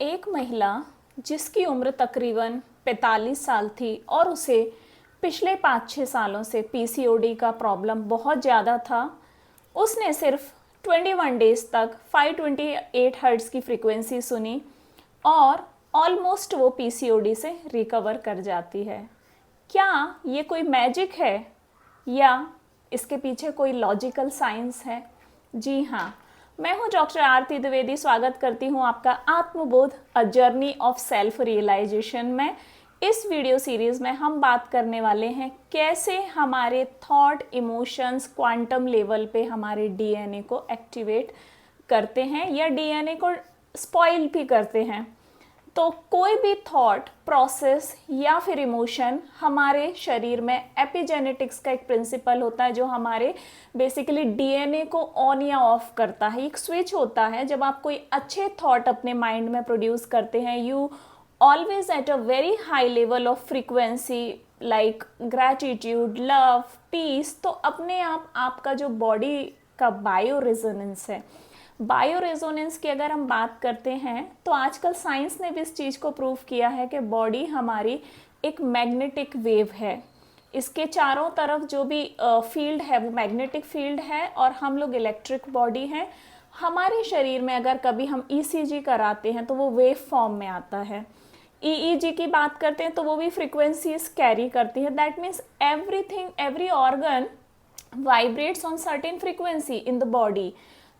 एक महिला जिसकी उम्र तकरीबन 45 साल थी और उसे पिछले 5-6 सालों से पीसीओडी का प्रॉब्लम बहुत ज़्यादा था, उसने सिर्फ 21 डेज तक 528 हर्ट्ज़ की फ्रीक्वेंसी सुनी और ऑलमोस्ट वो पीसीओडी से रिकवर कर जाती है। क्या ये कोई मैजिक है या इसके पीछे कोई लॉजिकल साइंस है? जी हाँ, मैं हूँ डॉक्टर आरती द्विवेदी। स्वागत करती हूँ आपका Atmabodh a journey of self realization में। इस वीडियो सीरीज़ में हम बात करने वाले हैं कैसे हमारे थॉट, इमोशंस क्वांटम लेवल पे हमारे डीएनए को एक्टिवेट करते हैं या डीएनए को स्पॉइल भी करते हैं। तो कोई भी थॉट, प्रोसेस या फिर इमोशन हमारे शरीर में एपिजेनेटिक्स का एक प्रिंसिपल होता है जो हमारे बेसिकली डीएनए को ऑन या ऑफ करता है। एक स्विच होता है। जब आप कोई अच्छे थॉट अपने माइंड में प्रोड्यूस करते हैं, you always at a very high level of frequency like gratitude, love, peace, तो अपने आप आपका जो बॉडी का बायो रेजोनेंस है, बायो रेजोनेंस की अगर हम बात करते हैं तो आजकल साइंस ने भी इस चीज़ को प्रूव किया है कि बॉडी हमारी एक मैग्नेटिक वेव है। इसके चारों तरफ जो भी फील्ड है वो मैग्नेटिक फील्ड है और हम लोग इलेक्ट्रिक बॉडी हैं। हमारे शरीर में अगर कभी हम ईसीजी कराते हैं तो वो वेव फॉर्म में आता है। ईईजी की बात करते हैं तो वो भी फ्रीक्वेंसीज कैरी करती है। That means everything, every organ vibrates on certain frequency in the body.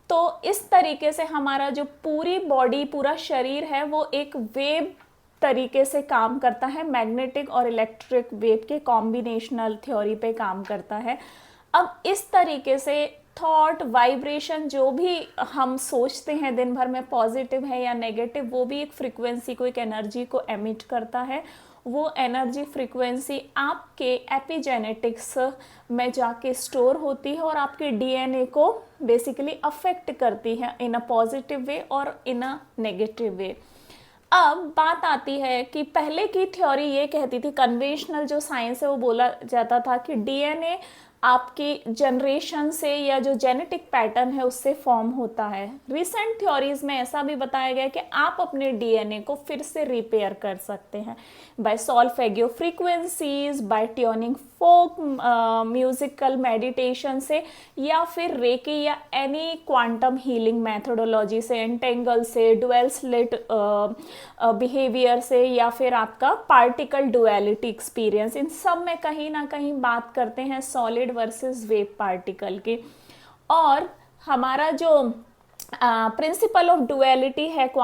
तो इस तरीके से हमारा जो पूरी बॉडी, पूरा शरीर है वो एक वेव तरीके से काम करता है। मैग्नेटिक और इलेक्ट्रिक वेव के कॉम्बिनेशनल थ्योरी पे काम करता है। अब इस तरीके से थॉट, वाइब्रेशन, जो भी हम सोचते हैं दिन भर में, पॉजिटिव है या नेगेटिव, वो भी एक फ्रीक्वेंसी को, एक एनर्जी को एमिट करता है। वो एनर्जी फ्रीक्वेंसी आपके एपिजेनेटिक्स में जाके स्टोर होती है और आपके डीएनए को बेसिकली अफेक्ट करती है इन अ पॉजिटिव वे और इन अ नेगेटिव वे। अब बात आती है कि पहले की थ्योरी ये कहती थी, कन्वेंशनल जो साइंस है वो बोला जाता था कि डीएनए आपकी जनरेशन से या जो जेनेटिक पैटर्न है उससे फॉर्म होता है। रिसेंट थ्योरीज में ऐसा भी बताया गया कि आप अपने डीएनए को फिर से रिपेयर कर सकते हैं by solfeggio frequencies, by tuning folk musical meditation से, या फिर रेकी या एनी क्वांटम हीलिंग मेथोडोलॉजी से, एंटेंगल से, डुअल स्लिट बिहेवियर से, या फिर आपका पार्टिकल डुअलिटी एक्सपीरियंस। इन सब में कहीं ना कहीं बात करते हैं सॉलिड वर्सेस वेव पार्टिकल की। और हमारा जो प्रिंसिपल ऑफ डुअलिटी है